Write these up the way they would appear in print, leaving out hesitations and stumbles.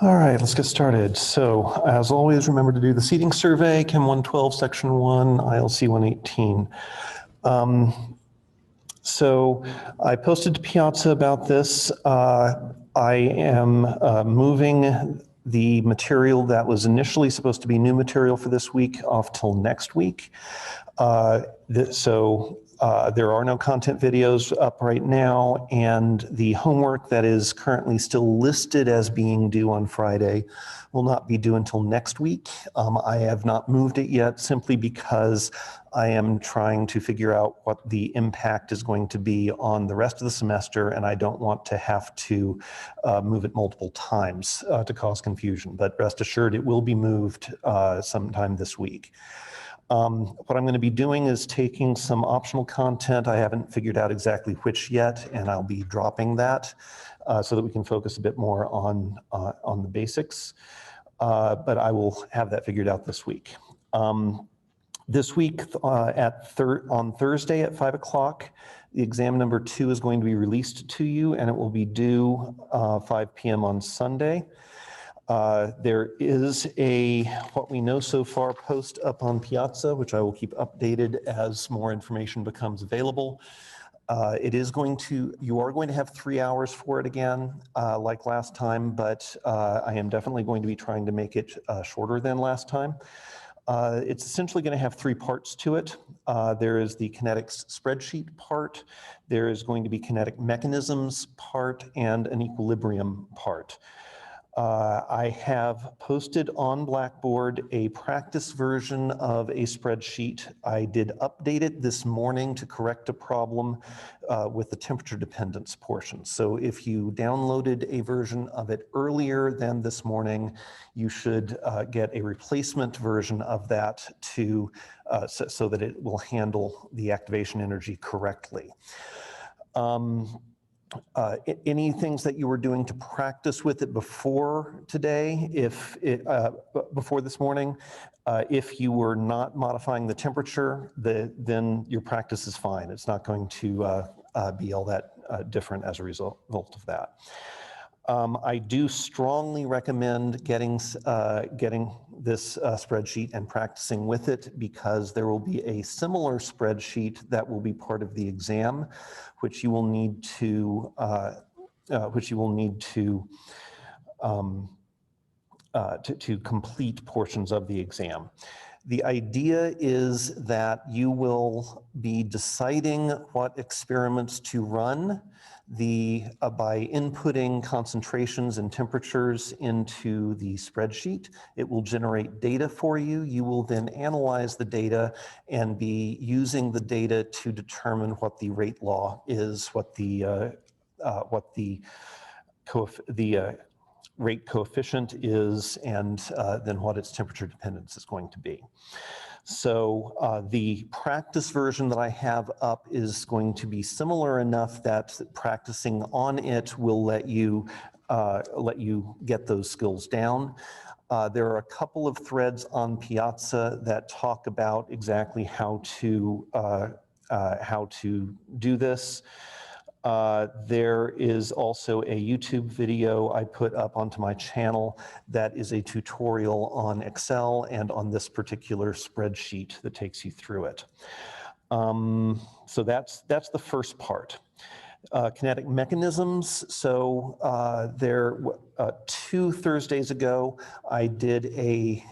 All right, let's get started. So as always, remember to do the seating survey, Chem 112, Section 1, ILC 118. So I posted to Piazza about this. I am moving the material that was initially supposed to be new material for this week off till next week. There are no content videos up right now, and the homework that is currently still listed as being due on Friday will not be due until next week. I have not moved it yet simply because I am trying to figure out what the impact is going to be on the rest of the semester, and I don't want to have to move it multiple times to cause confusion. But rest assured, it will be moved sometime this week. What I'm going to be doing is taking some optional content. I haven't figured out exactly which yet, and I'll be dropping that so that we can focus a bit more on the basics. But I will have that figured out this week. This week on Thursday at 5 o'clock, the exam number 2 is going to be released to you, and it will be due 5 p.m. on Sunday. There is what we know so far post up on Piazza, which I will keep updated as more information becomes available. You are going to have 3 hours for it again, like last time, but I am definitely going to be trying to make it shorter than last time. It's essentially going to have 3 parts to it. There is the kinetics spreadsheet part, there is going to be kinetic mechanisms part, and an equilibrium part. I have posted on Blackboard a practice version of a spreadsheet. I did update it this morning to correct a problem with the temperature dependence portion. So if you downloaded a version of it earlier than this morning, you should get a replacement version of that so that it will handle the activation energy correctly. Any things that you were doing to practice with it before today, before this morning, if you were not modifying the temperature, then your practice is fine. It's not going to be all that different as a result of that. I do strongly recommend getting this spreadsheet and practicing with it, because there will be a similar spreadsheet that will be part of the exam, which you will need to complete portions of the exam. The idea is that you will be deciding what experiments to run by inputting concentrations and temperatures into the spreadsheet. It will generate data for you. You will then analyze the data and be using the data to determine what the rate law is, what the rate coefficient is, and then what its temperature dependence is going to be. So the practice version that I have up is going to be similar enough that practicing on it will let you get those skills down. There are a couple of threads on Piazza that talk about exactly how to do this. There is also a YouTube video I put up onto my channel that is a tutorial on Excel and on this particular spreadsheet that takes you through it. So that's the first part. Kinetic mechanisms. So 2 Thursdays ago, I did a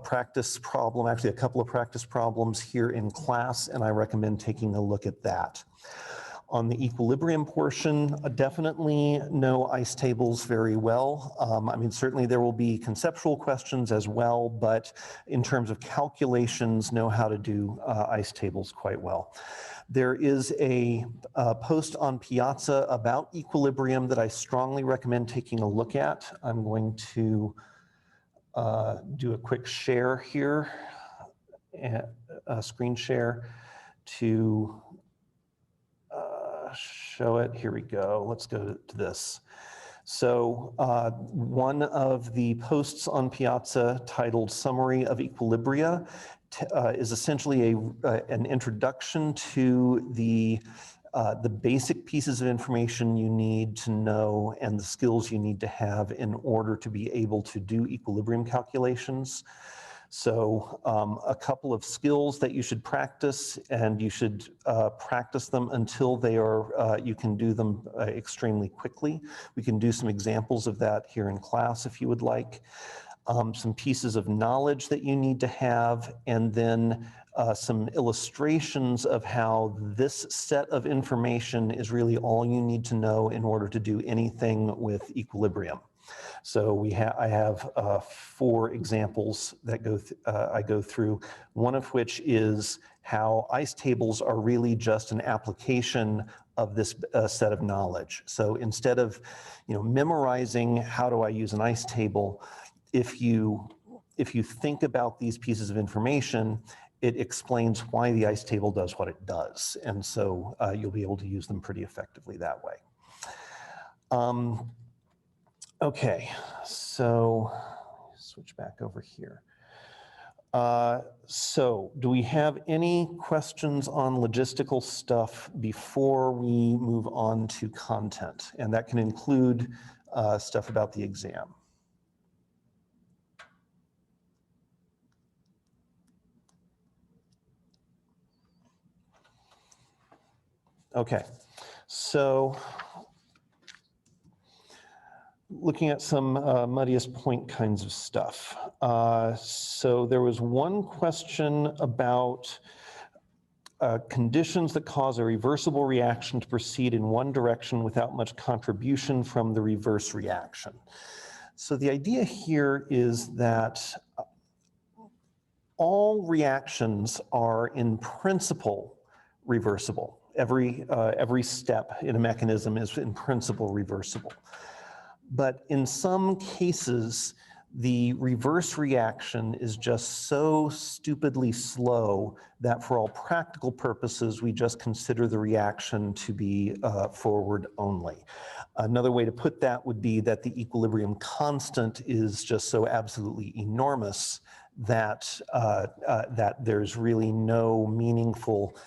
practice problem, actually a couple of practice problems here in class, and I recommend taking a look at that. On the equilibrium portion, definitely know ice tables very well. I mean, certainly there will be conceptual questions as well, but in terms of calculations, know how to do ice tables quite well. There is a post on Piazza about equilibrium that I strongly recommend taking a look at. I'm going to do a quick share here, a screen share to show it. Here we go. Let's go to this. So one of the posts on Piazza titled Summary of Equilibria is essentially an introduction to the the basic pieces of information you need to know and the skills you need to have in order to be able to do equilibrium calculations. So a couple of skills that you should practice, and you should practice them until they are, you can do them extremely quickly. We can do some examples of that here in class if you would like. Some pieces of knowledge that you need to have, and then some illustrations of how this set of information is really all you need to know in order to do anything with equilibrium. So I have 4 examples that I go through, one of which is how ice tables are really just an application of this set of knowledge. So instead of memorizing how do I use an ice table, if you think about these pieces of information, it explains why the ice table does what it does. And so you'll be able to use them pretty effectively that way. Okay, so switch back over here. So do we have any questions on logistical stuff before we move on to content? And that can include stuff about the exam. Okay, so looking at some muddiest point kinds of stuff. So there was one question about conditions that cause a reversible reaction to proceed in one direction without much contribution from the reverse reaction. So the idea here is that all reactions are in principle reversible. Every step in a mechanism is in principle reversible. But in some cases, the reverse reaction is just so stupidly slow that for all practical purposes, we just consider the reaction to be forward only. Another way to put that would be that the equilibrium constant is just so absolutely enormous that, that there's really no meaningful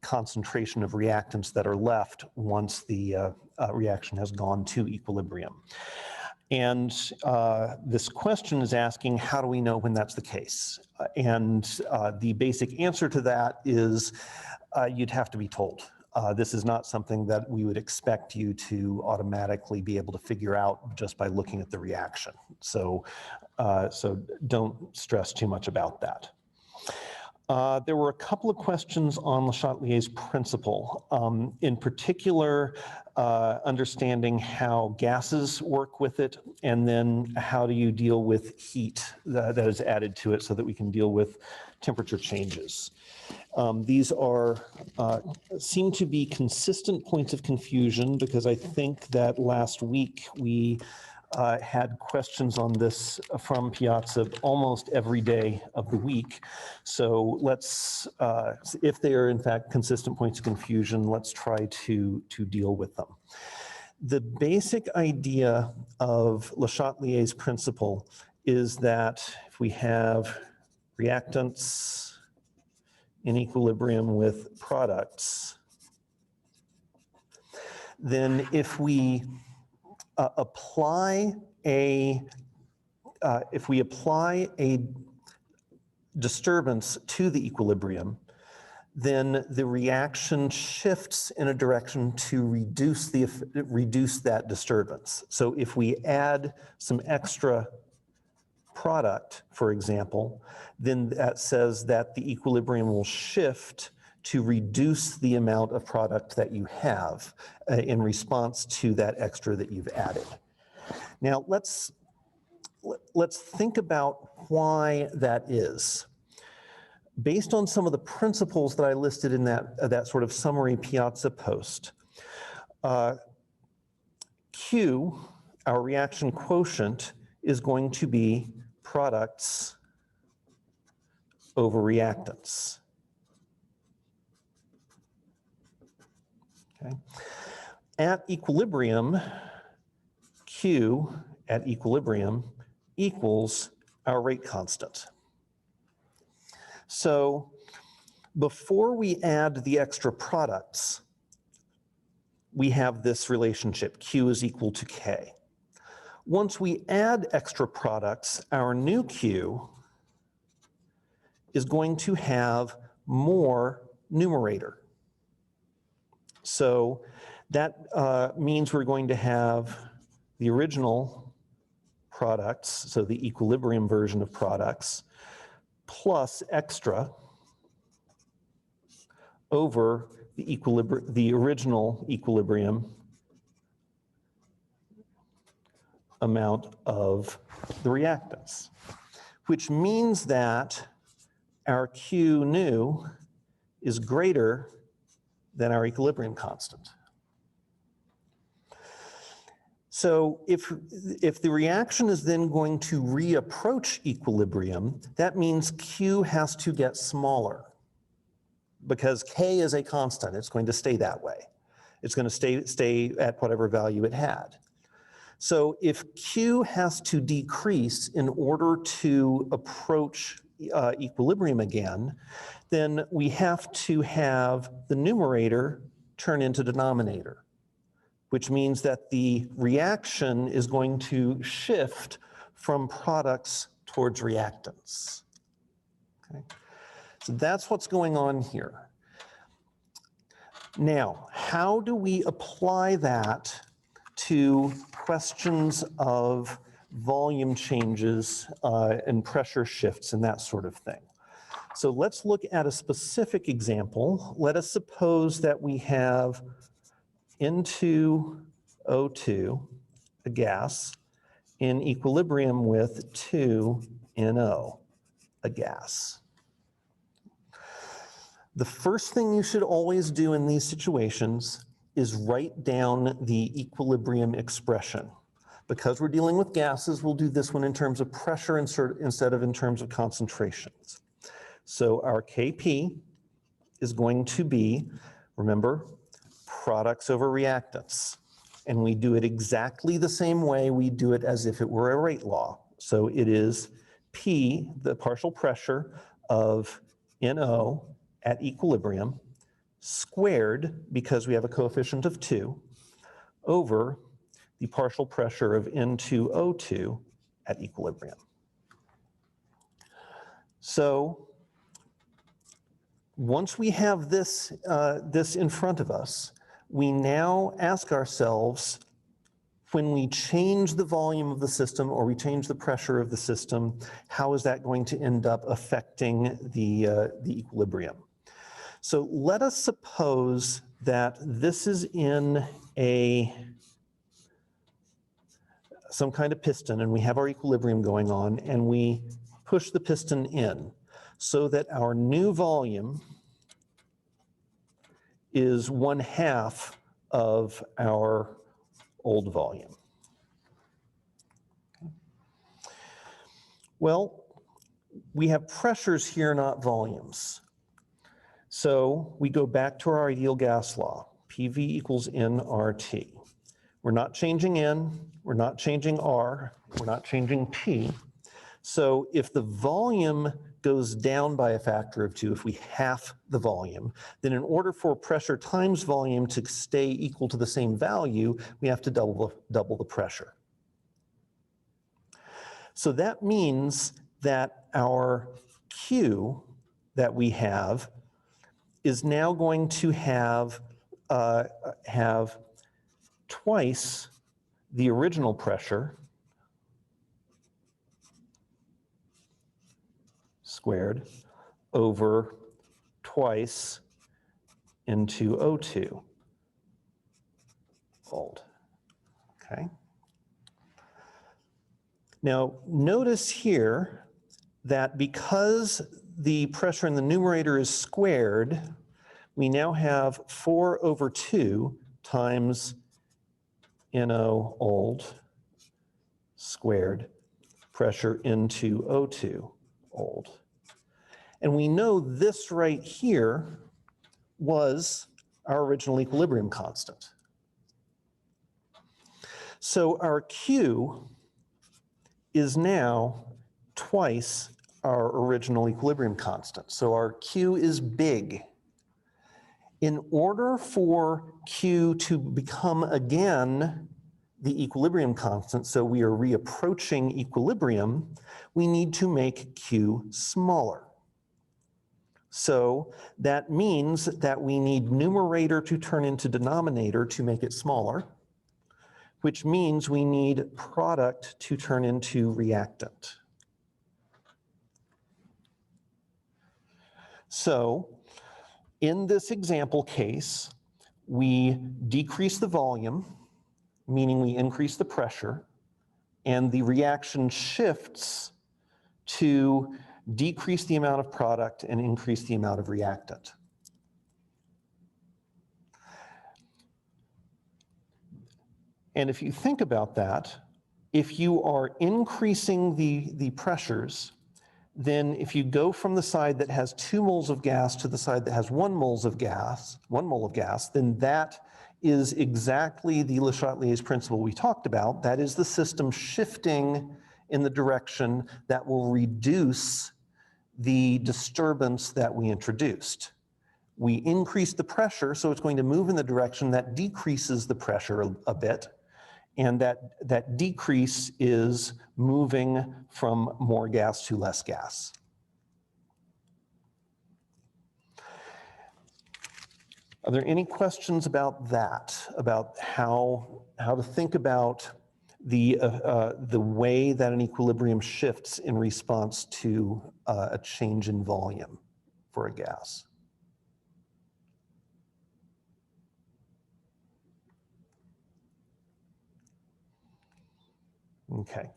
concentration of reactants that are left once the reaction has gone to equilibrium. And this question is asking, how do we know when that's the case? And the basic answer to that is you'd have to be told. This is not something that we would expect you to automatically be able to figure out just by looking at the reaction. So, so don't stress too much about that. There were a couple of questions on Le Chatelier's principle, in particular, understanding how gases work with it, and then how do you deal with heat that is added to it so that we can deal with temperature changes. These are seem to be consistent points of confusion, because I think that last week we had questions on this from Piazza almost every day of the week. So let's, if they are in fact consistent points of confusion, let's try to deal with them. The basic idea of Le Chatelier's principle is that if we have reactants in equilibrium with products, then if we apply a disturbance to the equilibrium, then the reaction shifts in a direction to reduce that disturbance. So if we add some extra product, for example, then that says that the equilibrium will shift to reduce the amount of product that you have in response to that extra that you've added. Now let's think about why that is. Based on some of the principles that I listed in that sort of summary Piazza post, Q, our reaction quotient, is going to be products over reactants. Okay. At equilibrium, Q at equilibrium equals our rate constant. So before we add the extra products, we have this relationship, Q is equal to K. Once we add extra products, our new Q is going to have more numerator. So that means we're going to have the original products, so the equilibrium version of products, plus extra over the original equilibrium amount of the reactants, which means that our Q new is greater than our equilibrium constant. So if the reaction is then going to reapproach equilibrium, that means Q has to get smaller because K is a constant. It's going to stay that way. It's going to stay at whatever value it had. So if Q has to decrease in order to approach equilibrium again, then we have to have the numerator turn into denominator, which means that the reaction is going to shift from products towards reactants. Okay? So that's what's going on here. Now, how do we apply that to questions of volume changes and pressure shifts and that sort of thing? So let's look at a specific example. Let us suppose that we have N2O2, a gas, in equilibrium with 2NO, a gas. The first thing you should always do in these situations is write down the equilibrium expression. Because we're dealing with gases, we'll do this one in terms of pressure instead of in terms of concentrations. So our Kp is going to be, remember, products over reactants. And we do it exactly the same way we do it as if it were a rate law. So it is P, the partial pressure of NO at equilibrium, squared, because we have a coefficient of 2, over the partial pressure of N2O2 at equilibrium. So once we have this, this in front of us, we now ask ourselves, when we change the volume of the system or we change the pressure of the system, how is that going to end up affecting the equilibrium? So let us suppose that this is in some kind of piston and we have our equilibrium going on and we push the piston in so that our new volume is 1/2 of our old volume. Well, we have pressures here, not volumes. So we go back to our ideal gas law, PV equals nRT. We're not changing N, we're not changing R, we're not changing P. So if the volume goes down by a factor of 2, if we half the volume, then in order for pressure times volume to stay equal to the same value, we have to double the pressure. So that means that our Q that we have is now going to have twice the original pressure squared over twice N2O2 volt. Okay. Now notice here that because the pressure in the numerator is squared, we now have 4/2 times NO old squared pressure into O2 old. And we know this right here was our original equilibrium constant. So our Q is now twice our original equilibrium constant. So our Q is big. In order for Q to become again the equilibrium constant, so we are reapproaching equilibrium, we need to make Q smaller. So that means that we need numerator to turn into denominator to make it smaller, which means we need product to turn into reactant. So in this example case, we decrease the volume, meaning we increase the pressure, and the reaction shifts to decrease the amount of product and increase the amount of reactant. And if you think about that, if you are increasing the pressures, then if you go from the side that has 2 moles of gas to the side that has 1 mole of gas, then that is exactly the Le Chatelier's principle we talked about. That is the system shifting in the direction that will reduce the disturbance that we introduced. We increase the pressure, so it's going to move in the direction that decreases the pressure a bit, and that decrease is moving from more gas to less gas. Are there any questions about that, about how to think about the way that an equilibrium shifts in response to a change in volume for a gas? Okay,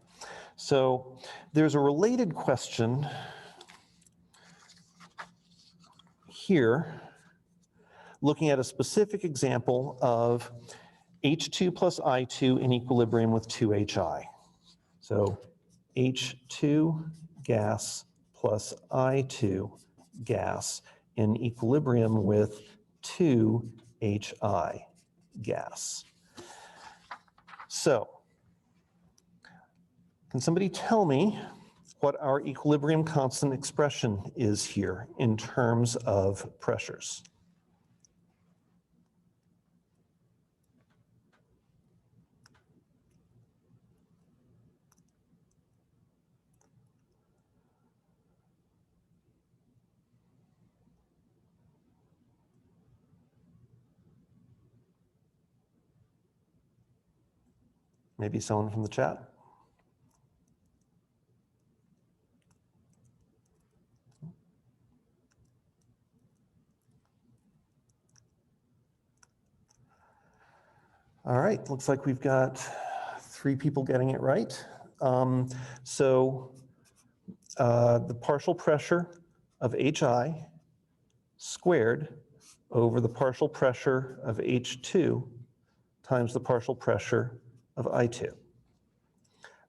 so there's a related question here, looking at a specific example of H2 plus I2 in equilibrium with 2HI. So H2 gas plus I2 gas in equilibrium with 2HI gas. So, can somebody tell me what our equilibrium constant expression is here in terms of pressures? Maybe someone from the chat? All right, looks like we've got 3 people getting it right. The partial pressure of HI squared over the partial pressure of H2 times the partial pressure of I2.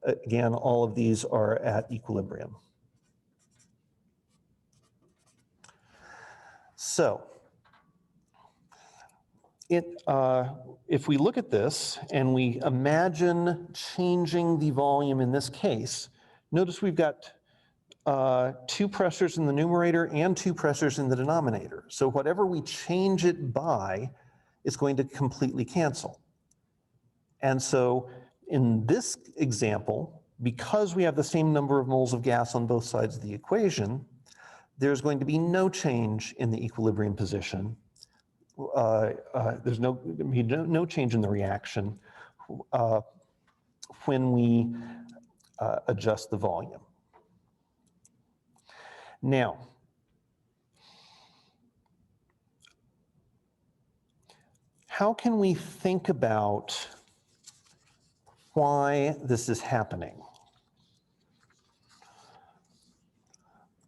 Again, all of these are at equilibrium. So, if we look at this and we imagine changing the volume in this case, notice we've got 2 pressures in the numerator and 2 pressures in the denominator. So whatever we change it by is going to completely cancel. And so in this example, because we have the same number of moles of gas on both sides of the equation, there's going to be no change in the equilibrium position. There's no change in the reaction when we adjust the volume. Now, how can we think about why this is happening?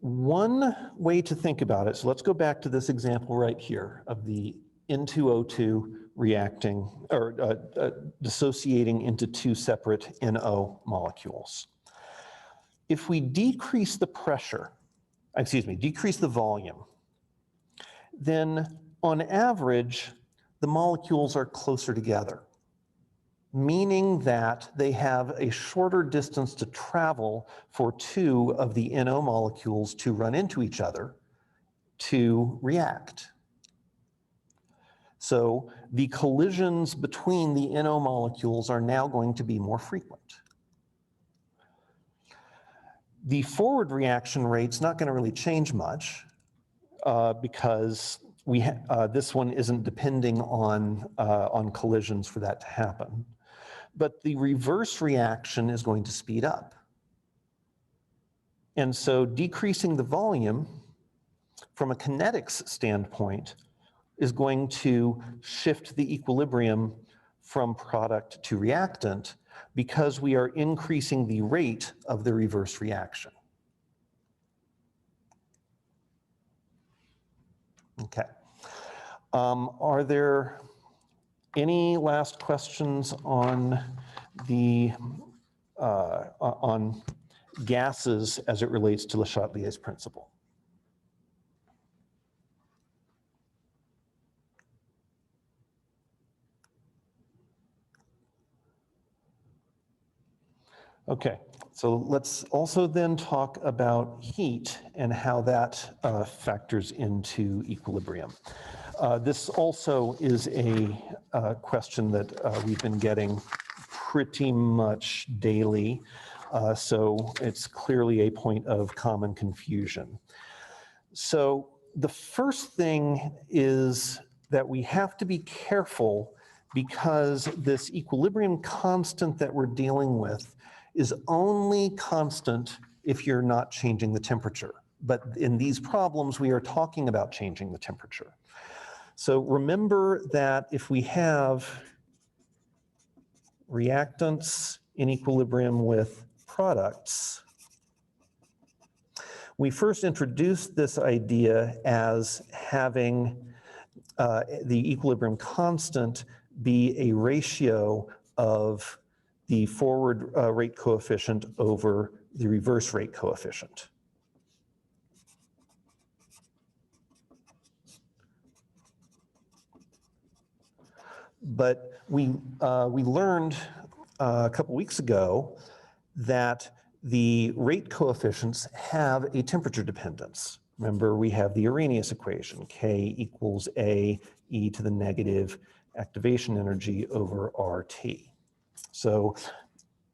One way to think about it, so let's go back to this example right here of the N2O2 reacting or dissociating into 2 separate NO molecules. If we decrease the pressure, decrease the volume, then on average, the molecules are closer together, meaning that they have a shorter distance to travel for 2 of the NO molecules to run into each other to react. So the collisions between the NO molecules are now going to be more frequent. The forward reaction rate's not going to really change much because this one isn't depending on collisions for that to happen. But the reverse reaction is going to speed up. And so decreasing the volume from a kinetics standpoint is going to shift the equilibrium from product to reactant because we are increasing the rate of the reverse reaction. Okay. Are there any last questions on the on gases as it relates to Le Chatelier's principle? Okay, so let's also then talk about heat and how that factors into equilibrium. This also is a question that we've been getting pretty much daily, so it's clearly a point of common confusion. So the first thing is that we have to be careful because this equilibrium constant that we're dealing with is only constant if you're not changing the temperature. But in these problems, we are talking about changing the temperature. So remember that if we have reactants in equilibrium with products, we first introduced this idea as having the equilibrium constant be a ratio of the forward rate coefficient over the reverse rate coefficient. But we learned a couple weeks ago that the rate coefficients have a temperature dependence. Remember, we have the Arrhenius equation, K equals A e to the negative activation energy over RT. So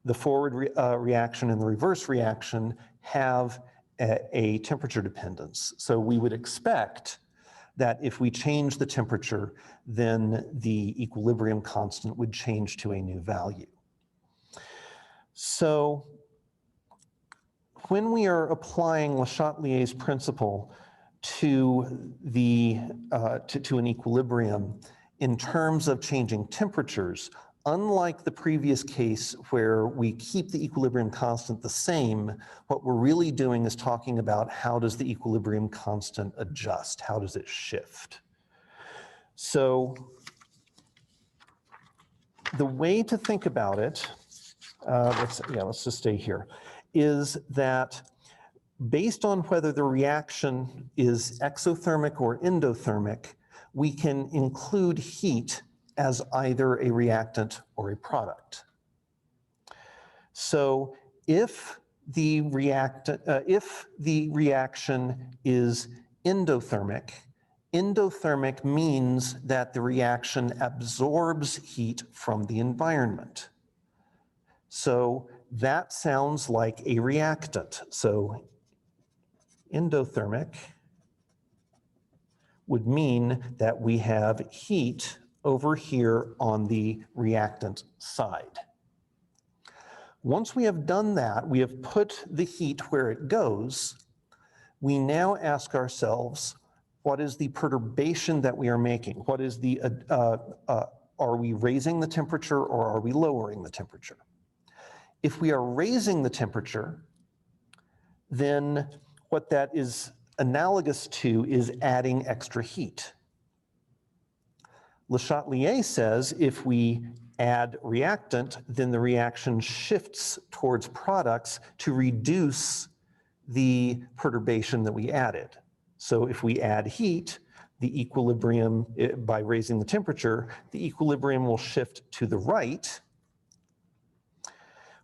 the forward reaction and the reverse reaction have a temperature dependence. So we would expect that if we change the temperature, then the equilibrium constant would change to a new value. So when we are applying Le Chatelier's principle to an equilibrium in terms of changing temperatures, unlike the previous case where we keep the equilibrium constant the same, what we're really doing is talking about how does the equilibrium constant adjust, how does it shift. So the way to think about it, let's just stay here, is that based on whether the reaction is exothermic or endothermic, we can include heat as either a reactant or a product. So if the reaction is endothermic, endothermic means that the reaction absorbs heat from the environment. So that sounds like a reactant. So endothermic would mean that we have heat over here on the reactant side. Once we have done that, we have put the heat where it goes, we now ask ourselves, what is the perturbation that we are making? What is the, are we raising the temperature or are we lowering the temperature? If we are raising the temperature, then what that is analogous to is adding extra heat. Le Chatelier says if we add reactant, then the reaction shifts towards products to reduce the perturbation that we added. So if we add heat, the equilibrium, by raising the temperature, the equilibrium will shift to the right,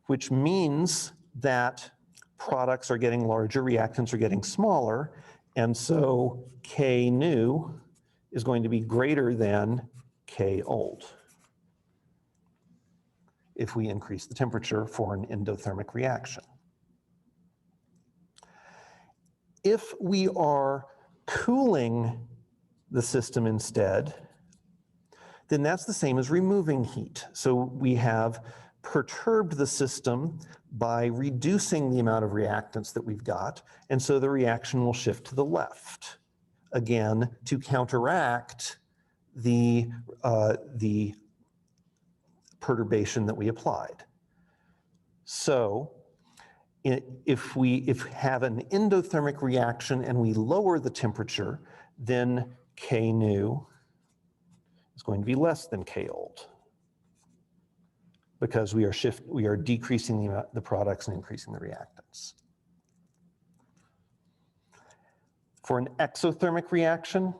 which means that products are getting larger, reactants are getting smaller, and so K nu is going to be greater than K old if we increase the temperature for an endothermic reaction. If we are cooling the system instead, then that's the same as removing heat. So we have perturbed the system by reducing the amount of reactants that we've got, and so the reaction will shift to the left, again, to counteract the perturbation that we applied. So if we have an endothermic reaction and we lower the temperature, then K new is going to be less than K old, because we are decreasing the products and increasing the reactants. For an exothermic reaction,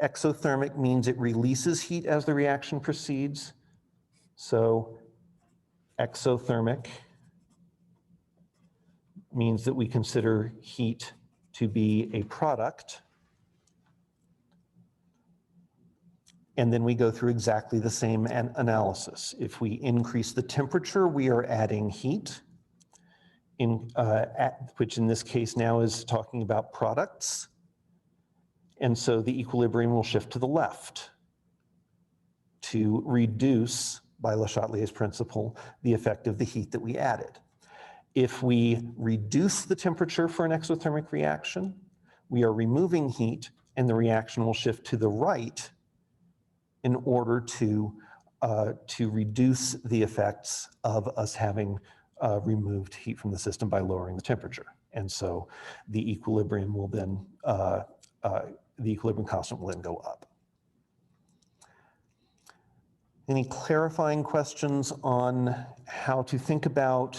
exothermic means it releases heat as the reaction proceeds. So exothermic means that we consider heat to be a product. And then we go through exactly the same analysis. If we increase the temperature, we are adding heat, which in this case now is talking about products. And so the equilibrium will shift to the left to reduce, by Le Chatelier's principle, the effect of the heat that we added. If we reduce the temperature for an exothermic reaction, we are removing heat, and the reaction will shift to the right in order to reduce the effects of us having removed heat from the system by lowering the temperature. And so the equilibrium will then, the equilibrium constant will then go up. Any clarifying questions on how to think about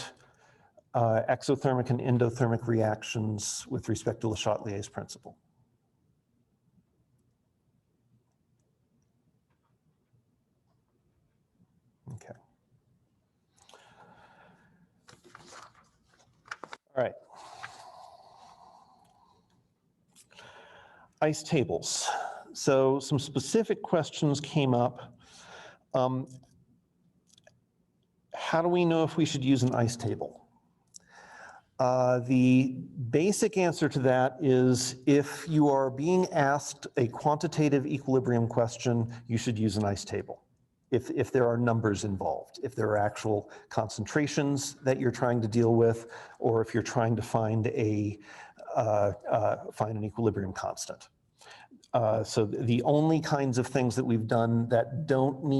exothermic and endothermic reactions with respect to Le Chatelier's principle? Okay. All right. Ice tables. So some specific questions came up. How do we know if we should use an ice table? The basic answer to that is if you are being asked a quantitative equilibrium question, you should use an ice table. If there are numbers involved, if there are actual concentrations that you're trying to deal with, or if you're trying to find an equilibrium constant. So the only kinds of things that we've done that don't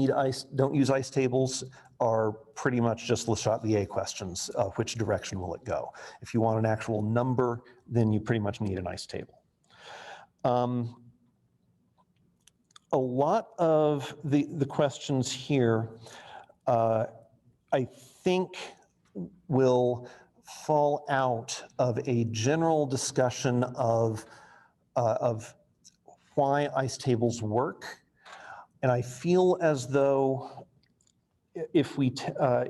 use ice tables are pretty much just Le Chatelier questions. Which direction will it go? If you want an actual number, then you pretty much need an ice table. A lot of the questions here, I think, will fall out of a general discussion of why ice tables work. And I feel as though if we,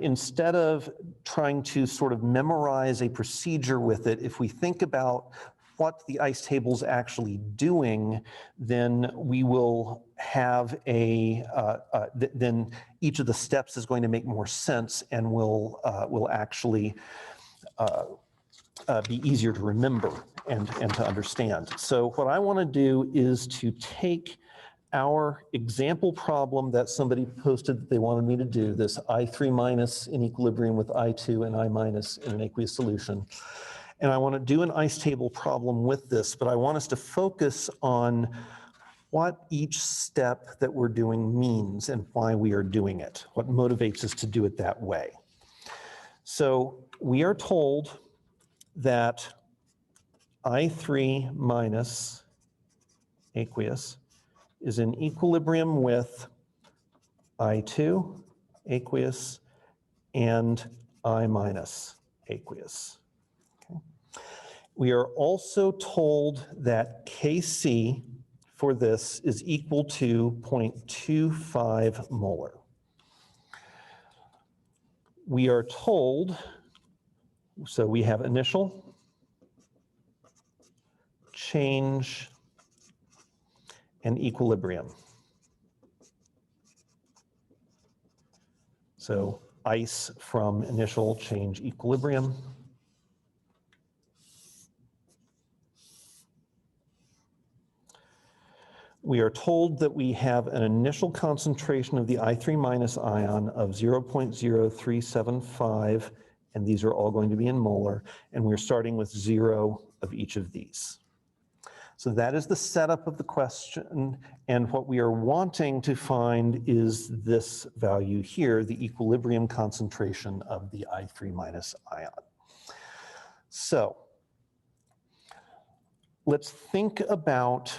instead of trying to sort of memorize a procedure with it, if we think about what the ice table's actually doing, then we will have then each of the steps is going to make more sense and will actually be easier to remember and to understand. So what I want to do is to take our example problem that somebody posted that they wanted me to do, this I3 minus in equilibrium with I2 and I minus in an aqueous solution. And I want to do an ice table problem with this, but I want us to focus on what each step that we're doing means and why we are doing it, what motivates us to do it that way. So we are told that I3 minus aqueous is in equilibrium with I2 aqueous and I minus aqueous. Okay. We are also told that Kc for this is equal to 0.25 molar. We are told, so we have initial, change, and equilibrium. So ice from initial change equilibrium. We are told that we have an initial concentration of the I3 minus ion of 0.0375, and these are all going to be in molar, and we're starting with 0 of each of these. So that is the setup of the question, and what we are wanting to find is this value here, the equilibrium concentration of the I3 minus ion. So let's think about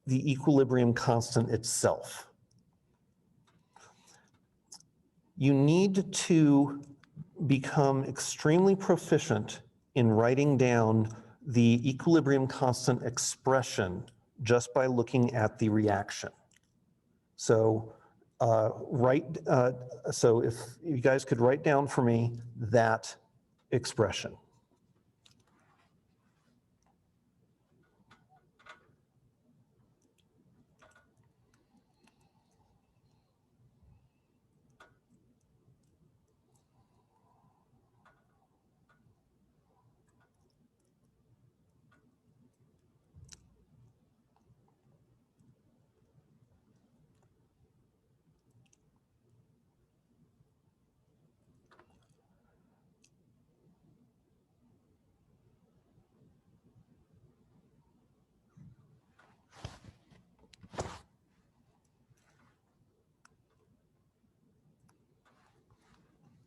the equilibrium constant itself. You need to become extremely proficient in writing down the equilibrium constant expression just by looking at the reaction. So so if you guys could write down for me that expression.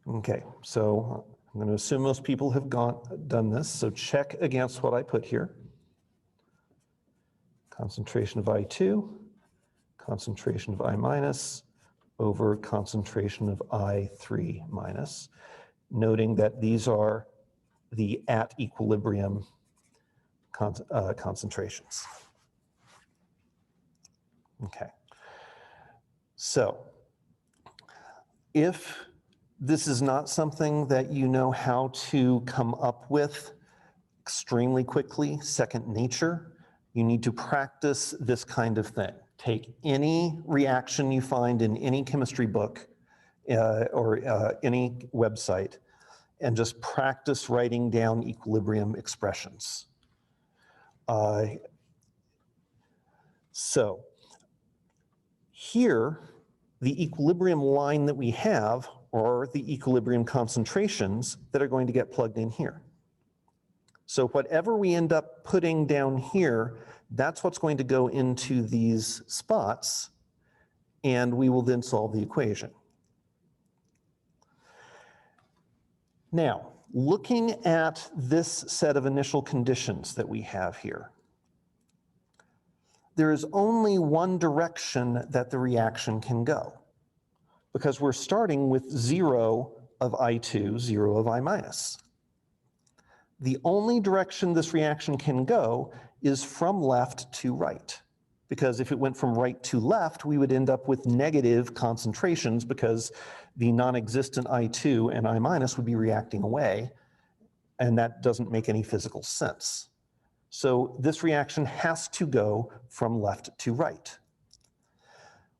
Okay, so I'm going to assume most people have done this, so check against what I put here. Concentration of I2, concentration of I minus over concentration of I3 minus, noting that these are the at equilibrium concentrations. Okay, so if this is not something that you know how to come up with extremely quickly, second nature, you need to practice this kind of thing. Take any reaction you find in any chemistry book or any website and just practice writing down equilibrium expressions. So here, the equilibrium line that we have are the equilibrium concentrations that are going to get plugged in here. So whatever we end up putting down here, that's what's going to go into these spots, and we will then solve the equation. Now, looking at this set of initial conditions that we have here, there is only one direction that the reaction can go, because we're starting with 0 of I2, 0 of I minus. The only direction this reaction can go is from left to right, because if it went from right to left, we would end up with negative concentrations because the non-existent I2 and I minus would be reacting away, and that doesn't make any physical sense. So this reaction has to go from left to right.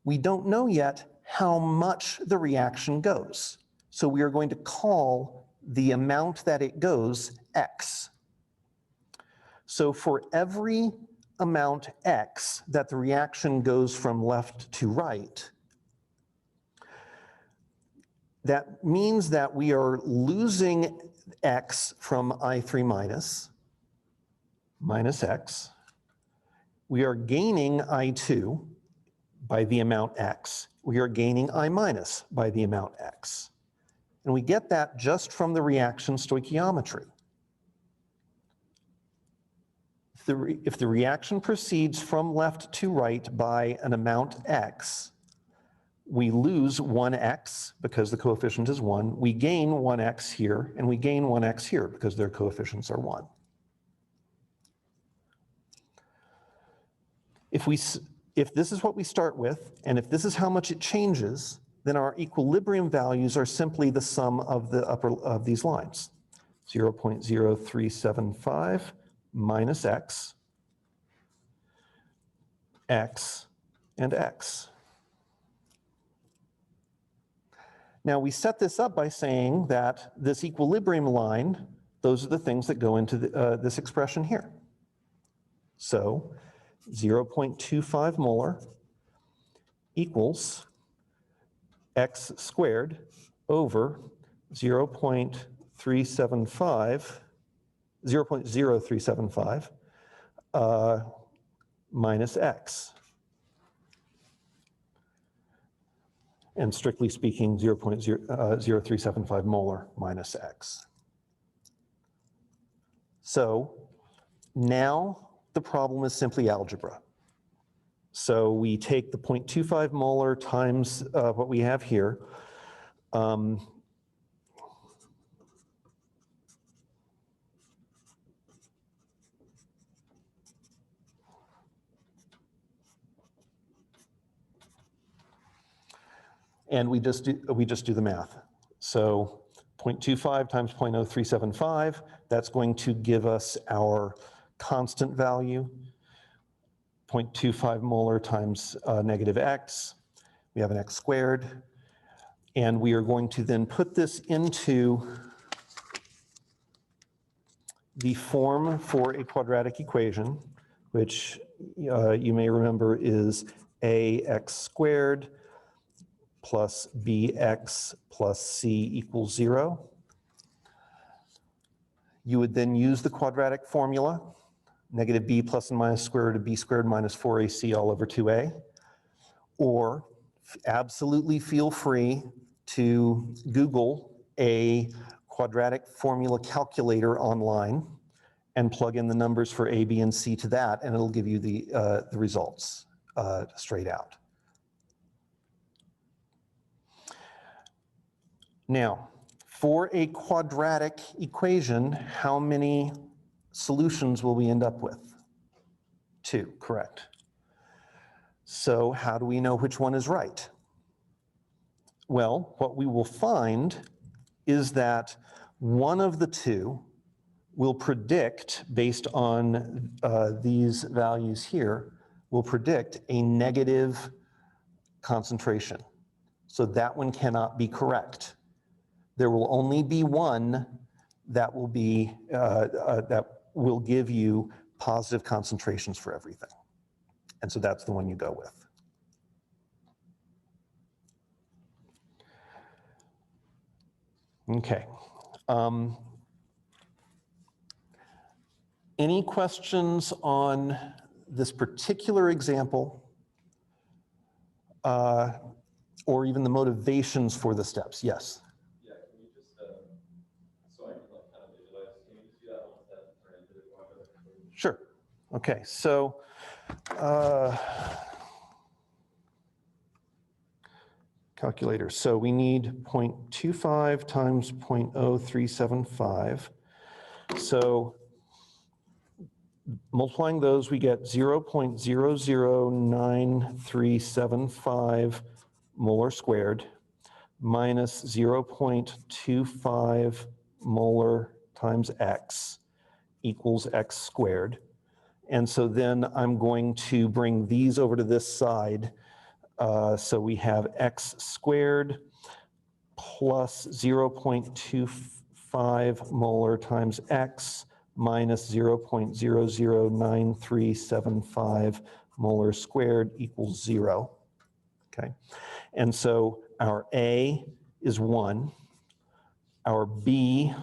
We don't know yet how much the reaction goes, so we are going to call the amount that it goes x. So for every amount x that the reaction goes from left to right, that means that we are losing x from I3 minus x. We are gaining I2 by the amount x. We are gaining I minus by the amount x. And we get that just from the reaction stoichiometry. If the reaction proceeds from left to right by an amount x, we lose 1x because the coefficient is 1. We gain 1x here, and we gain 1x here because their coefficients are 1. If this is what we start with, and if this is how much it changes, then our equilibrium values are simply the sum of the upper of these lines. 0.0375 minus x x, and x. Now we set this up by saying that this equilibrium line, those are the things that go into this expression here. So 0.25 molar equals x squared over 0.0375 minus x. And strictly speaking, 0.0375 molar minus x. So now the problem is simply algebra. So we take the 0.25 molar times what we have here. And we just do the math. So 0.25 times 0.0375, that's going to give us our constant value. 0.25 molar times negative x, we have an x squared. And we are going to then put this into the form for a quadratic equation, which you may remember is ax squared plus bx plus c equals 0. You would then use the quadratic formula, negative b plus and minus square root of b squared minus 4ac all over 2a, or absolutely feel free to Google a quadratic formula calculator online and plug in the numbers for a, b, and c to that, and it'll give you the results straight out. Now, for a quadratic equation, how many solutions will we end up with? 2, correct. So how do we know which one is right? Well, what we will find is that one of the two will predict, based on these values here, will predict a negative concentration. So that one cannot be correct. There will only be one that will be that will give you positive concentrations for everything. And so that's the one you go with. Okay. Any questions on this particular example or even the motivations for the steps? Yes. Yeah, can you just, so I can like kind of visualize, can you just do that one step turn into the quadratic equation? Sure. Okay, so calculator. So we need 0.25 times 0.0375. So multiplying those, we get 0.009375 molar squared minus 0.25 molar times x equals x squared. And so then I'm going to bring these over to this side. So we have x squared plus 0.25 molar times x minus 0.009375 molar squared equals 0. Okay, and so our A is 1, our B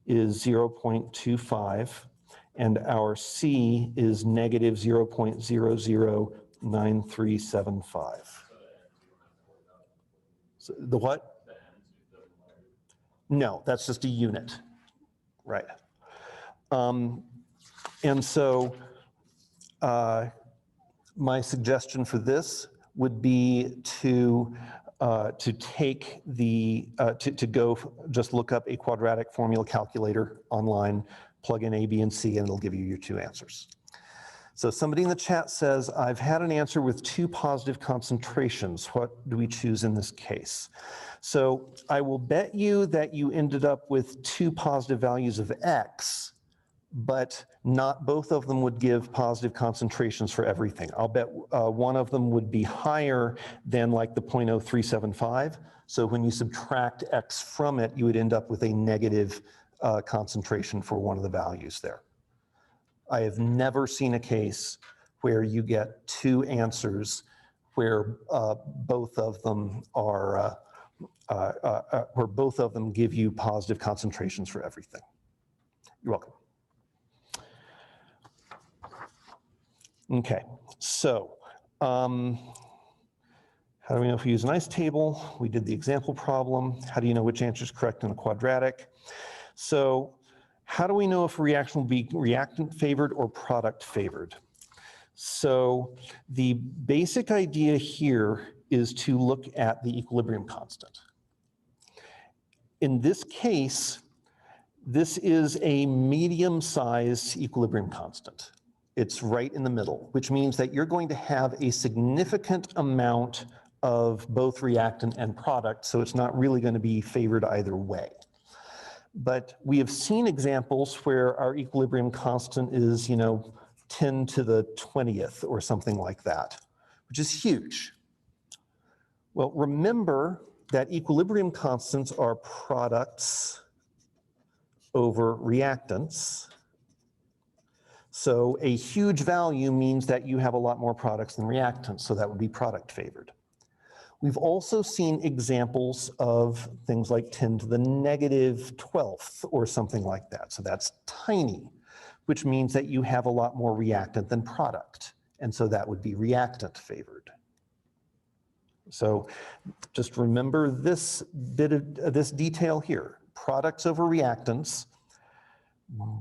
is 0.25, and our C is negative 0.009375. So the what? No, that's just a unit, right? And so my suggestion for this would be to take the, to go just look up a quadratic formula calculator online, plug in A, B, and C, and it'll give you your 2 answers. So somebody in the chat says, I've had an answer with 2 positive concentrations. What do we choose in this case? So I will bet you that you ended up with 2 positive values of X, but not both of them would give positive concentrations for everything. I'll bet one of them would be higher than like the 0.0375. So when you subtract X from it, you would end up with a negative concentration for one of the values there. I have never seen a case where you get two answers where both of them are, where both of them give you positive concentrations for everything. You're welcome. Okay, so how do we know if we use an ICE table? We did the example problem. How do you know which answer is correct in a quadratic? So how do we know if a reaction will be reactant favored or product favored? So the basic idea here is to look at the equilibrium constant. In this case, this is a medium-sized equilibrium constant. It's right in the middle, which means that you're going to have a significant amount of both reactant and product, so it's not really going to be favored either way. But we have seen examples where our equilibrium constant is, 10 to the 20th or something like that, which is huge. Well, remember that equilibrium constants are products over reactants. So a huge value means that you have a lot more products than reactants, so that would be product favored. We've also seen examples of things like 10 to the negative 12th or something like that. So that's tiny, which means that you have a lot more reactant than product. And so that would be reactant favored. So just remember this bit of this detail here. Products over reactants.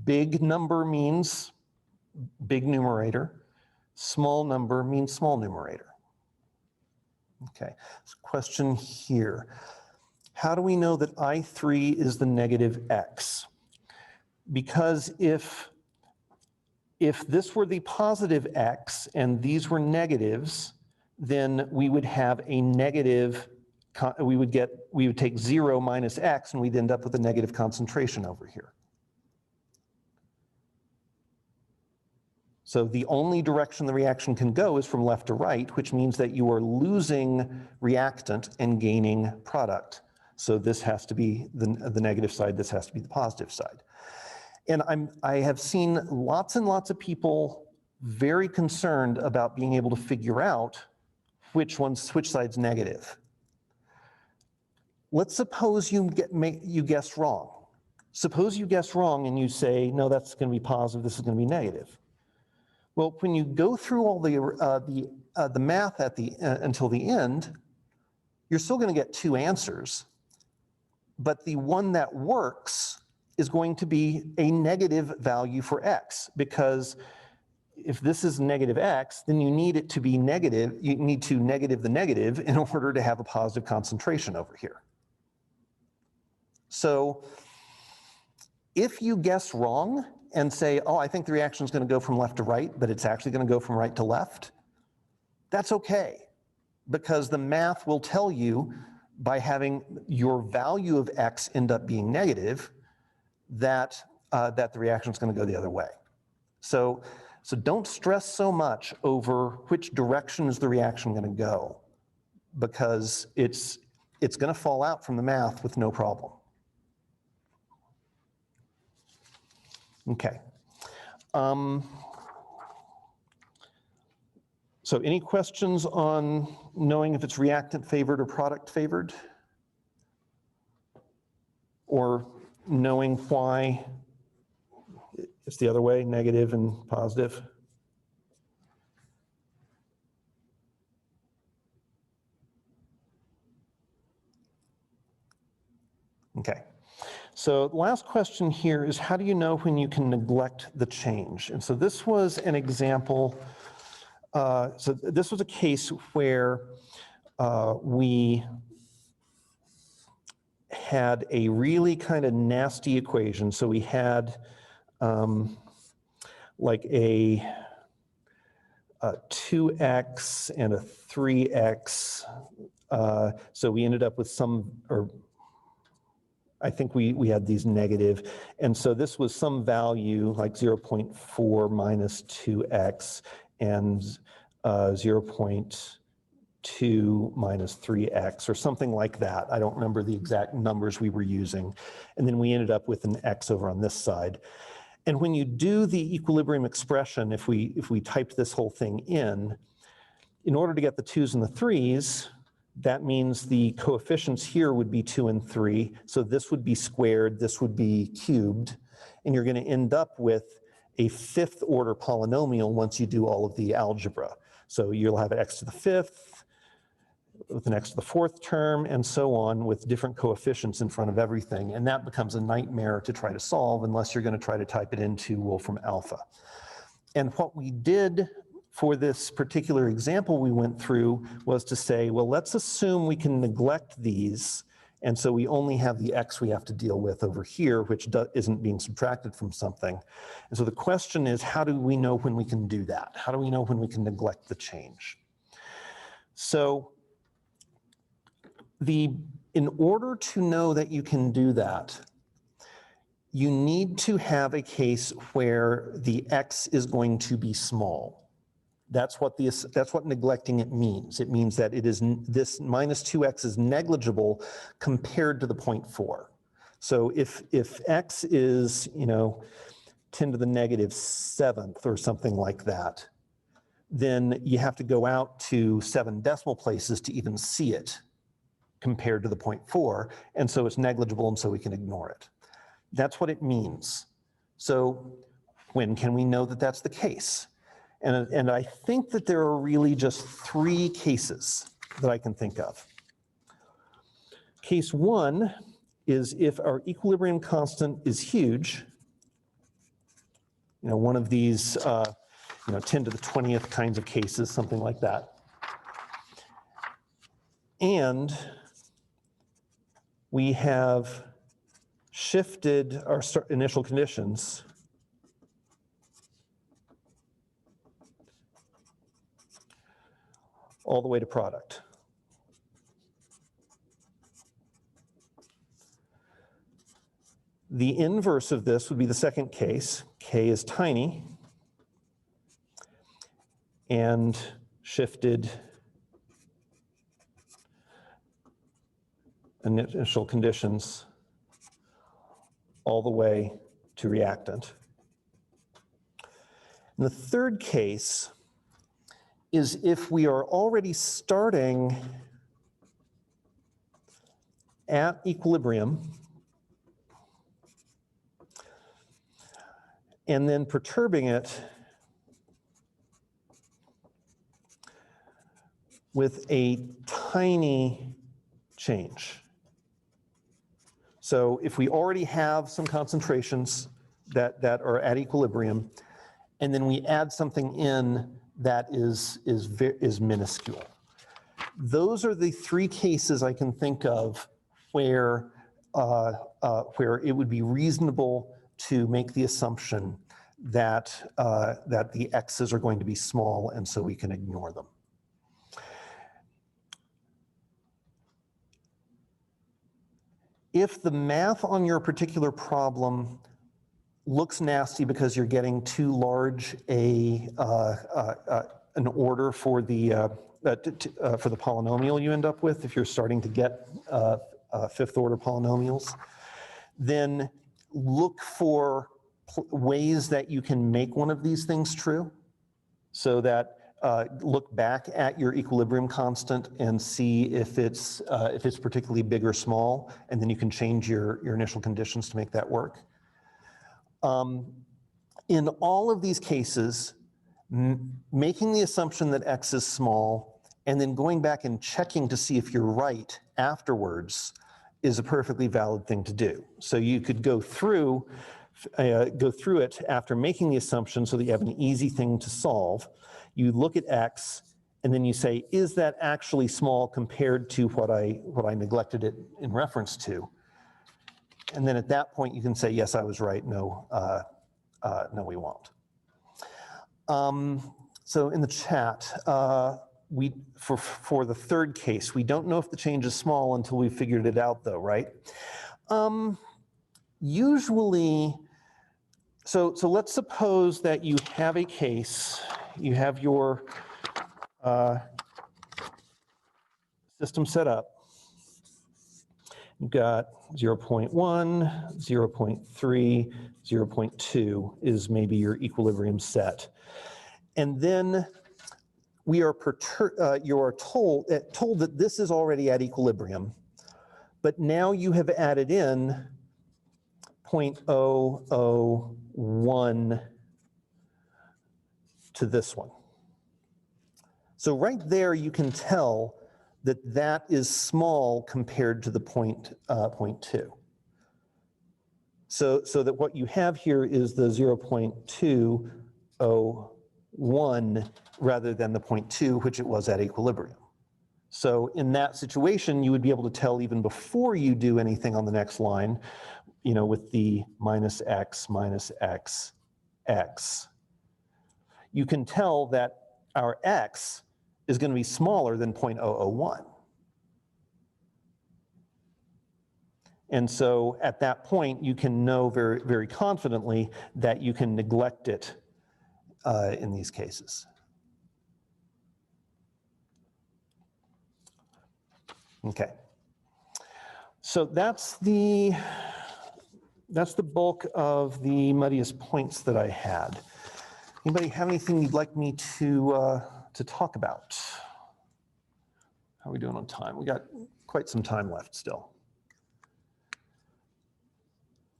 Big number means big numerator. Small number means small numerator. Okay, so question here. How do we know that I3 is the negative X? Because if this were the positive X and these were negatives, then we would have a negative, we would take 0 minus X and we'd end up with a negative concentration over here. So the only direction the reaction can go is from left to right, which means that you are losing reactant and gaining product. So this has to be the negative side, this has to be the positive side. And I have seen lots and lots of people very concerned about being able to figure out which side's negative. Let's suppose you guess wrong. Suppose you guess wrong and you say, no, that's going to be positive, this is going to be negative. Well, when you go through all the math at until the end, you're still going to get two answers, but the one that works is going to be a negative value for X, because if this is negative X, then you need it to be negative, you need to negative the negative in order to have a positive concentration over here. So if you guess wrong and say, oh, I think the reaction is going to go from left to right, but it's actually going to go from right to left, that's okay, because the math will tell you by having your value of X end up being negative, that the reaction is going to go the other way. So don't stress so much over which direction is the reaction going to go, because it's going to fall out from the math with no problem. Okay. So any questions on knowing if it's reactant favored or product favored? Or knowing why it's the other way, negative and positive? Okay. So the last question here is, how do you know when you can neglect the change? And so this was an example. So this was a case where we had a really kind of nasty equation. So we had like a 2x and a 3x. So we ended up with some, or I think we had these negative. And so this was some value like 0.4 minus 2x and 0.2 minus 3x or something like that. I don't remember the exact numbers we were using. And then we ended up with an x over on this side. And when you do the equilibrium expression, if we typed this whole thing in order to get the 2's and the 3's, that means the coefficients here would be 2 and 3. So this would be squared, this would be cubed, and you're going to end up with a fifth order polynomial once you do all of the algebra. So you'll have x to the fifth with an x to the fourth term and so on with different coefficients in front of everything. And that becomes a nightmare to try to solve unless you're going to try to type it into Wolfram Alpha. And what we did for this particular example we went through was to say, well, let's assume we can neglect these. And so we only have the x we have to deal with over here, which isn't being subtracted from something. And so the question is, how do we know when we can do that? How do we know when we can neglect the change? So in order to know that you can do that, you need to have a case where the x is going to be small. That's what neglecting it means. It means that this minus 2x is negligible compared to the 0.4. So if x is 10 to the negative 7th or something like that, then you have to go out to 7 decimal places to even see it compared to the 0.4, and so it's negligible, and so we can ignore it. That's what it means. So when can we know that that's the case? And I think that there are really just 3 cases that I can think of. Case 1 is if our equilibrium constant is huge, one of these 10 to the 20th kinds of cases, something like that. And we have shifted our initial conditions all the way to product. The inverse of this would be the second case. K is tiny and shifted initial conditions all the way to reactant. And the third case is if we are already starting at equilibrium and then perturbing it with a tiny change. So if we already have some concentrations that are at equilibrium, and then we add something in that is minuscule. Those are the 3 cases I can think of where it would be reasonable to make the assumption that the x's are going to be small, and so we can ignore them. If the math on your particular problem looks nasty because you're getting too large an order for the polynomial you end up with, if you're starting to get fifth order polynomials, then look for ways that you can make one of these things true, so that look back at your equilibrium constant and see if it's particularly big or small, and then you can change your initial conditions to make that work. In all of these cases, making the assumption that x is small and then going back and checking to see if you're right afterwards is a perfectly valid thing to do. So you could go through it after making the assumption so that you have an easy thing to solve. You look at x, and then you say, is that actually small compared to what I neglected it in reference to? And then at that point, you can say, yes, I was right. No, no, we won't. So in the chat, for the third case, we don't know if the change is small until we figured it out, though, right? Usually, so let's suppose that you have a case, you have your system set up. You've got 0.1, 0.3, 0.2 is maybe your equilibrium set. And then you are told that this is already at equilibrium, but now you have added in 0.001 to this one. So right there you can tell that that is small compared to the 0.2. So that what you have here is the 0.201 rather than the 0.2, which it was at equilibrium. So in that situation, you would be able to tell even before you do anything on the next line, with the minus x, x. You can tell that our x is going to be smaller than 0.001. And so at that point, you can know very, very confidently that you can neglect it in these cases. Okay. So that's the bulk of the muddiest points that I had. Anybody have anything you'd like me to talk about? How are we doing on time? We got quite some time left still.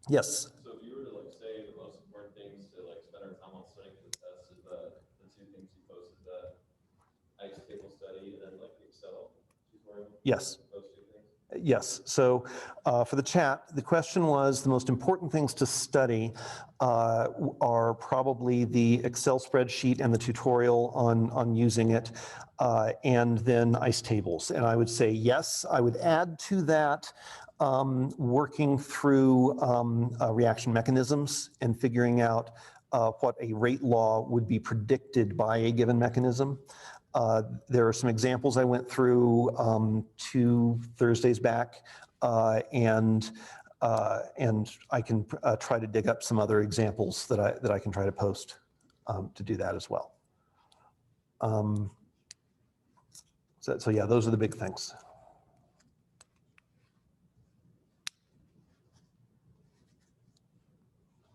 Yes. So if you were to say the most important things to spend our time on studying for the test is the two things you posted, the ICE table study and then the Excel tutorial? Yes. Those two things? Yes. So for the chat, the question was the most important things to study are probably the Excel spreadsheet and the tutorial on using it, and then ICE tables. And I would say yes. I would add to that working through reaction mechanisms and figuring out what a rate law would be predicted by a given mechanism. There are some examples I went through 2 Thursdays back, and I can try to dig up some other examples that I can try to post to do that as well. So yeah, those are the big things.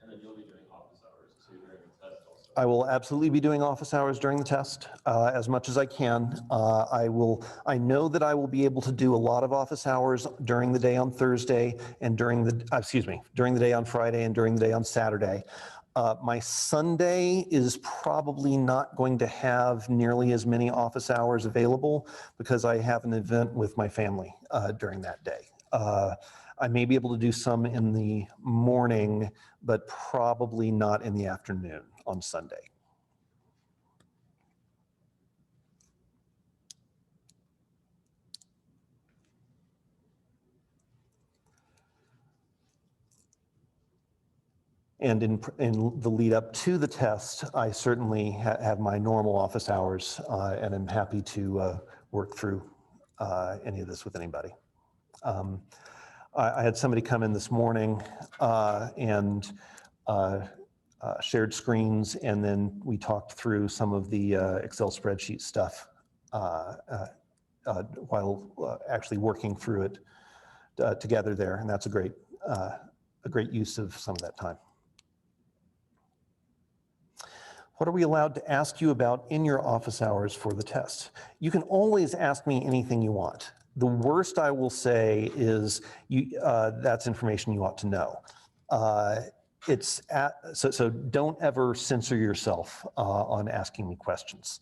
And then you'll be doing office hours too during the test also. I will absolutely be doing office hours during the test as much as I can. I know that I will be able to do a lot of office hours during the day on Thursday and during the day on Friday and during the day on Saturday. My Sunday is probably not going to have nearly as many office hours available because I have an event with my family during that day. I may be able to do some in the morning, but probably not in the afternoon on Sunday. And in the lead up to the test, I certainly have my normal office hours, and I'm happy to work through any of this with anybody. I had somebody come in this morning and shared screens, and then we talked through some of the Excel spreadsheet stuff while actually working through it together there, and that's a great use of some of that time. What are we allowed to ask you about in your office hours for the test? You can always ask me anything you want. The worst I will say is that's information you ought to know. So don't ever censor yourself on asking me questions.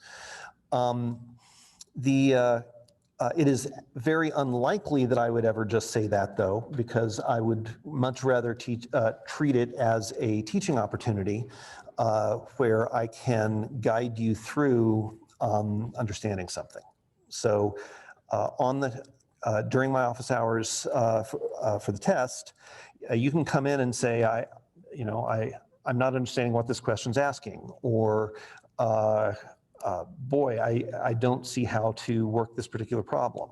It is very unlikely that I would ever just say that, though, because I would much rather treat it as a teaching opportunity where I can guide you through understanding something. So during my office hours for the test, you can come in and say, I'm not understanding what this question's asking, or boy, I don't see how to work this particular problem.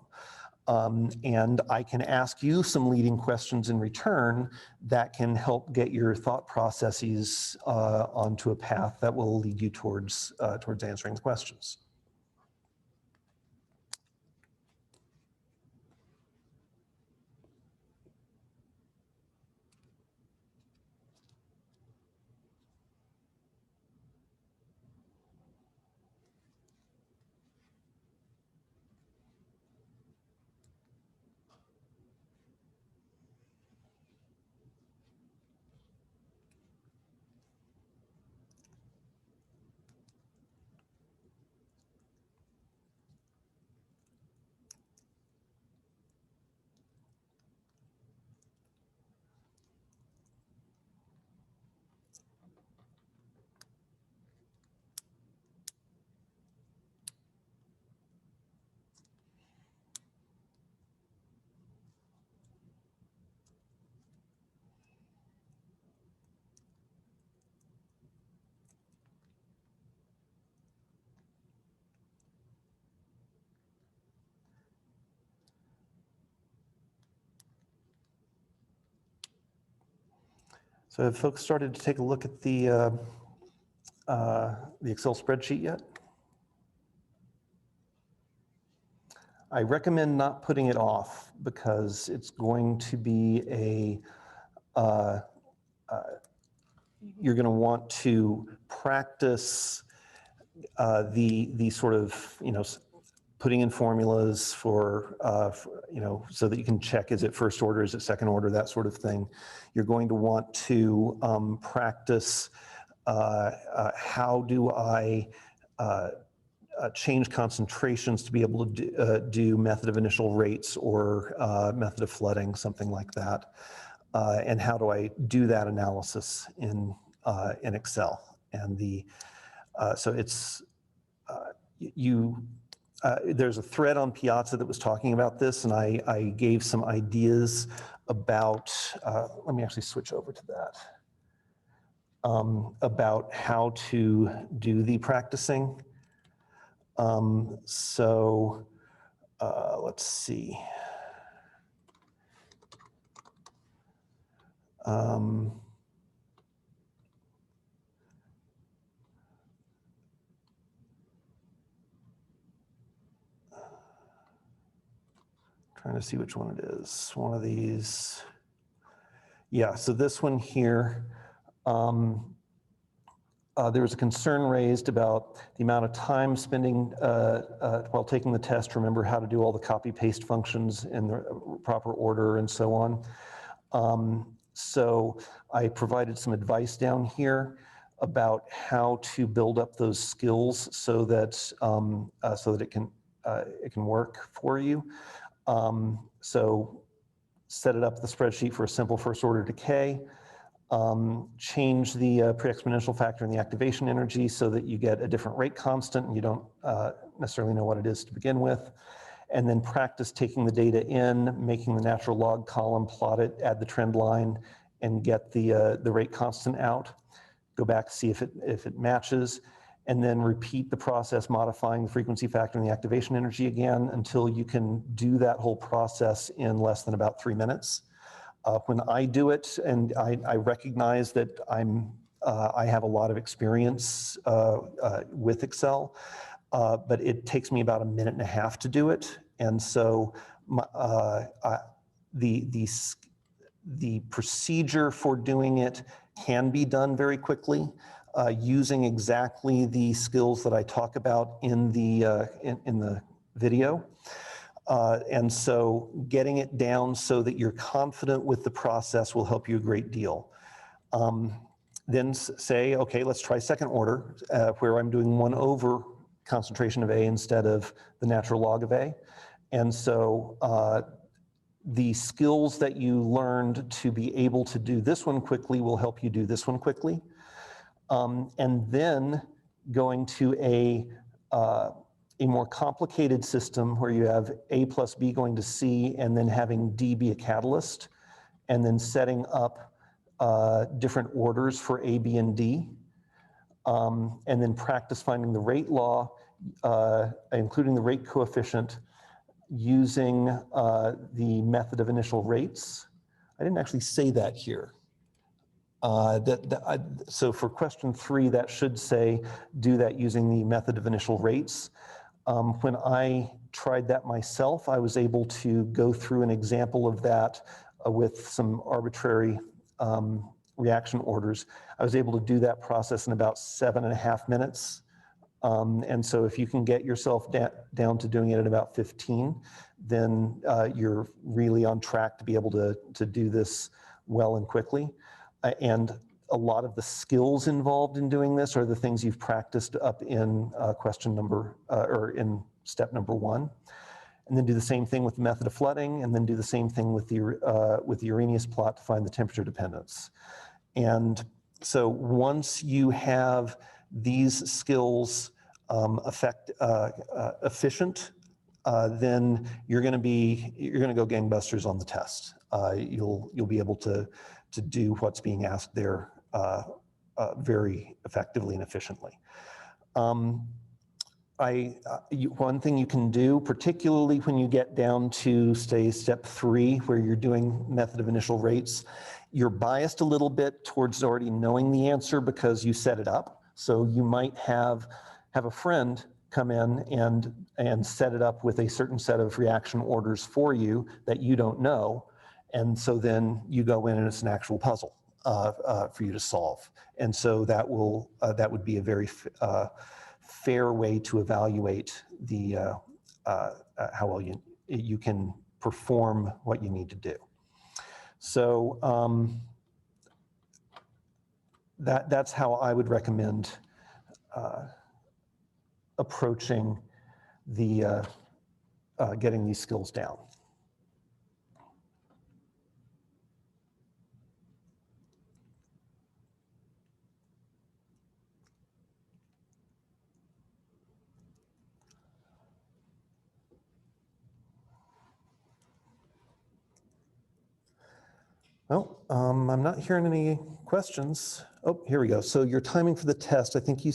And I can ask you some leading questions in return that can help get your thought processes onto a path that will lead you towards answering the questions. So have folks started to take a look at the Excel spreadsheet yet? I recommend not putting it off because it's going to be you're going to want to practice the sort of, putting in formulas for, so that you can check, is it first order, is it second order, that sort of thing. You're going to want to practice how do I change concentrations to be able to do method of initial rates or method of flooding, something like that. And how do I do that analysis in Excel? And so it's, there's a thread on Piazza that was talking about this, and I gave some ideas about, let me actually switch over to that, about how to do the practicing. So let's see. Trying to see which one it is. One of these. Yeah, so this one here. There was a concern raised about the amount of time spending while taking the test. Remember how to do all the copy paste functions in the proper order and so on. So I provided some advice down here about how to build up those skills so that it can work for you. So set it up the spreadsheet for a simple first order decay. Change the pre-exponential factor in the activation energy so that you get a different rate constant and you don't necessarily know what it is to begin with. And then practice taking the data in, making the natural log column, plot it, add the trend line, and get the rate constant out. Go back, see if it matches, and then repeat the process, modifying the frequency factor and the activation energy again until you can do that whole process in less than about 3 minutes. When I do it, and I recognize that I have a lot of experience with Excel, but it takes me about 1.5 minutes to do it. And so the procedure for doing it can be done very quickly using exactly the skills that I talk about in the video. And so getting it down so that you're confident with the process will help you a great deal. Then say, okay, let's try second order, where I'm doing 1 over concentration of A instead of the natural log of A. And so the skills that you learned to be able to do this one quickly will help you do this one quickly. And then going to a more complicated system where you have A plus B going to C and then having D be a catalyst, and then setting up different orders for A, B, and D, and then practice finding the rate law, including the rate coefficient, using the method of initial rates. I didn't actually say that here. So for question 3, that should say, do that using the method of initial rates. When I tried that myself, I was able to go through an example of that with some arbitrary reaction orders. I was able to do that process in about 7.5 minutes. And so if you can get yourself down to doing it in about 15, then you're really on track to be able to do this well and quickly. And a lot of the skills involved in doing this are the things you've practiced up in question number, or in step number 1. And then do the same thing with the method of flooding, and then do the same thing with the Arrhenius plot to find the temperature dependence. And so once you have these skills efficient, then you're going to go gangbusters on the test. You'll be able to do what's being asked there very effectively and efficiently. One thing you can do, particularly when you get down to, say, step 3, where you're doing method of initial rates, you're biased a little bit towards already knowing the answer because you set it up. So you might have a friend come in and set it up with a certain set of reaction orders for you that you don't know. And so then you go in and it's an actual puzzle for you to solve. And so that would be a very fair way to evaluate how well you can perform what you need to do. So that's how I would recommend approaching the getting these skills down. Well, I'm not hearing any questions. Oh, here we go. So your timing for the test, I think you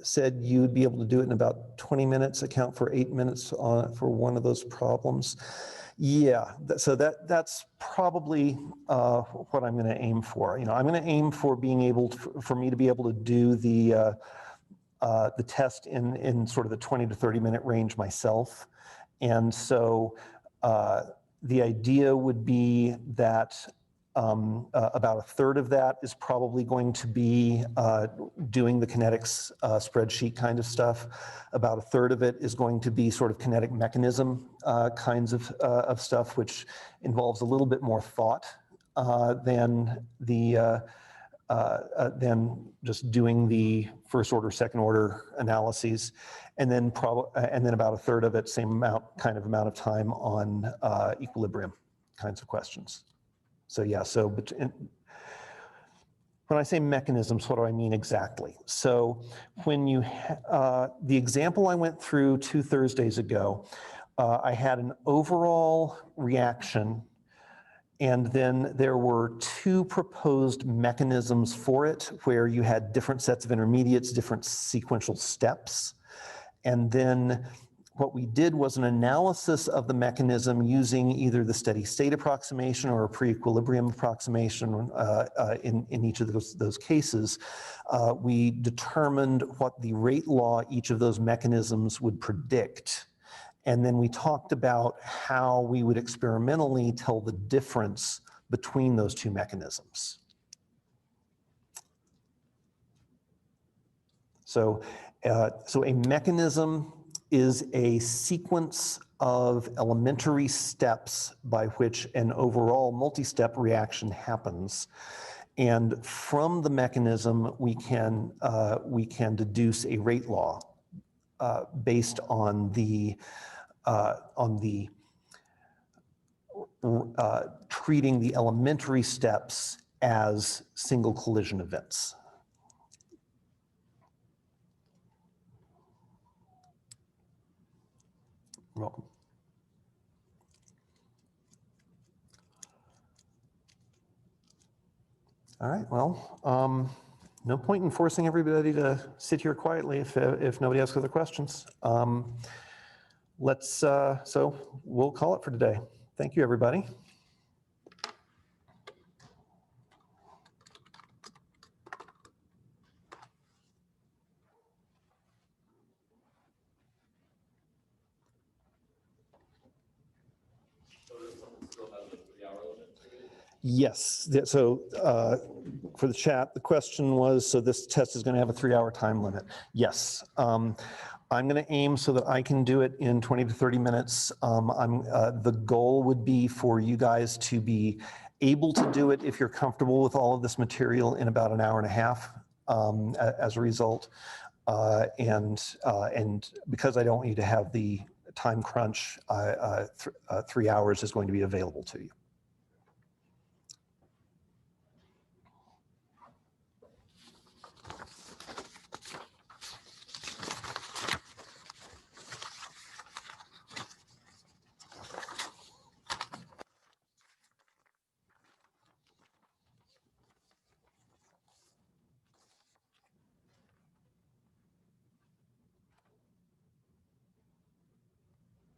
said you would be able to do it in about 20 minutes, account for 8 minutes for one of those problems. Yeah, so that's probably what I'm going to aim for. I'm going to aim for being able for me to be able to do the test in sort of the 20 to 30 minute range myself. And so the idea would be that about a third of that is probably going to be doing the kinetics spreadsheet kind of stuff. About a third of it is going to be sort of kinetic mechanism kinds of stuff, which involves a little bit more thought than just doing the first order, second order analyses. And then about a third of it, same amount of time on equilibrium kinds of questions. So yeah, when I say mechanisms, what do I mean exactly? So when the example I went through 2 Thursdays ago, I had an overall reaction, and then there were 2 proposed mechanisms for it, where you had different sets of intermediates, different sequential steps. And then what we did was an analysis of the mechanism using either the steady state approximation or a pre-equilibrium approximation in each of those cases. We determined what the rate law each of those mechanisms would predict. And then we talked about how we would experimentally tell the difference between those 2 mechanisms. So a mechanism is a sequence of elementary steps by which an overall multi-step reaction happens. And from the mechanism, we can deduce a rate law based on treating the elementary steps as single collision events. Welcome. All right, well, no point in forcing everybody to sit here quietly if nobody asks other questions. So we'll call it for today. Thank you, everybody. So does someone still have the 3-hour limit? Yes. So for the chat, the question was, so this test is going to have a 3-hour time limit. Yes. I'm going to aim so that I can do it in 20 to 30 minutes. The goal would be for you guys to be able to do it if you're comfortable with all of this material in about an hour and a half as a result. And because I don't want you to have the time crunch, 3 hours is going to be available to you.